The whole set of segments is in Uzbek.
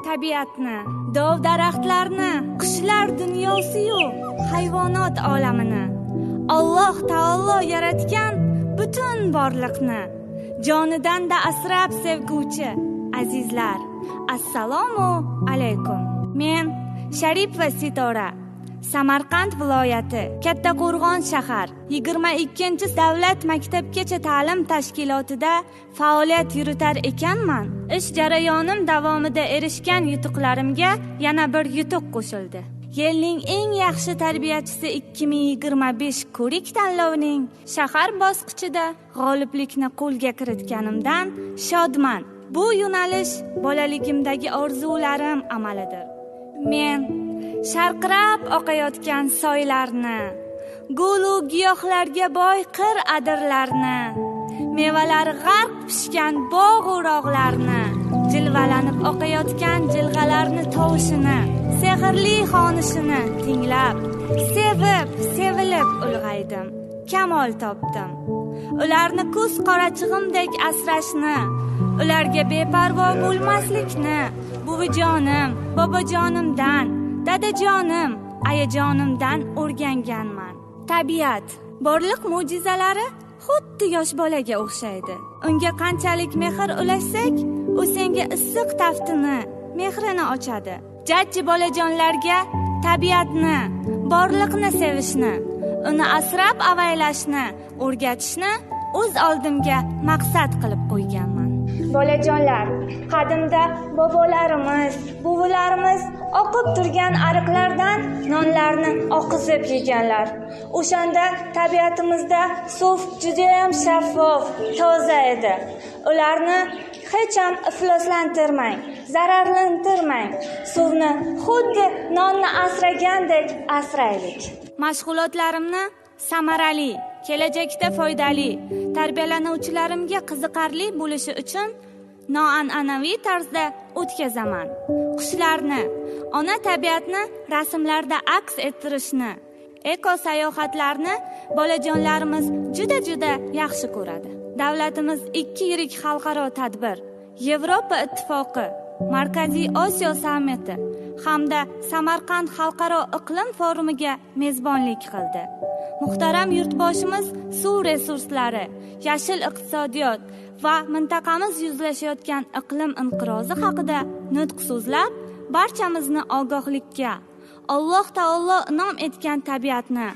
tabiatni, dov-daraxtlarni, qushlar dunyosi-yu hayvonot olamini, Alloh taolo yaratgan butun borliqni jonidan-da asrab sevguvchi azizlar, assalomu alaykum. Men Sharipova Sitora, Samarqand viloyati Kattaqo'rg'on shahar 22 davlat maktabgacha ta'lim tashkilotida faoliyat yuritar ekanman. Ish jarayonim davomida erishgan yutuqlarimga yana bir yutuq qo'shildi. Yilning eng yaxshi tarbiyachisi 2025 ko'rik tanlovining shahar bosqichida g'oliblikni qo'lga kiritganimdan shodman. Bu yo'nalish bolaligimdagi orzularim amalidir. Men sharqirab oqayotgan soylarni, gulu giyohlarga boy qir adirlarni, mevalari g'arq pishgan bog'-o'roqlarni, jilvalanib oqayotgan jilg'alarni tovushini, sehrli xonishini tinglab, sevilib ulg'aydim, kamol topdim. Ularni ko'z qorachig'imdek asrashni, ularga beparvo bo'lmaslikni buvijonim, bobojonimdan, dadajonim, ayajonimdan o'rganganman. Tabiat, borliq mo'jizalari xuddi yosh bolaga o'xshaydi. Unga qanchalik mehr ulashsak, u senga issiq taftini, mehrini ochadi. Jajji bolajonlarga tabiatni, borliqni sevishni, uni asrab-avaylashni o'rgatishni o'z oldimga maqsad qilib qo'yganman. Bolajonlar, qadimda bobolarimiz, buvilarimiz oqib turgan ariqlardan nonlarni oqizib yeganlar. O'shanda tabiatimizda suv juda ham shaffof, toza edi. Ularni hech ham ifloslantirmang, zararlantirmang. Suvni xuddi nonni asragandek asraylik. Mashg'ulotlarimni samarali, kelajakda foydali, tarbiyalanuvchilarimga qiziqarli bo'lishi uchun noan'anaviy tarzda o'tkazaman. Qushlarni, ona tabiatni rasmlarda aks ettirishni, eko sayohatlarni bolajonlarimiz juda yaxshi ko'radi. Davlatimiz 2 yirik xalqaro tadbir, Yevropa ittifoqi, Markaziy Osiyo sammiti hamda Samarqand xalqaro iqlim forumiga mezbonlik qildi. Muhtaram yurtboshimiz suv resurslari, yashil iqtisodiyot va mintaqamiz yuzlashayotgan iqlim inqirozi haqida nutq so'zlab, barchamizni ogohlikka, Alloh taolo inom etgan tabiatni,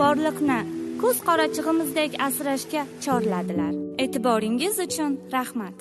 borliqni ko'z qorachig'imizdek asrashga chorladilar. E'tiboringiz uchun rahmat.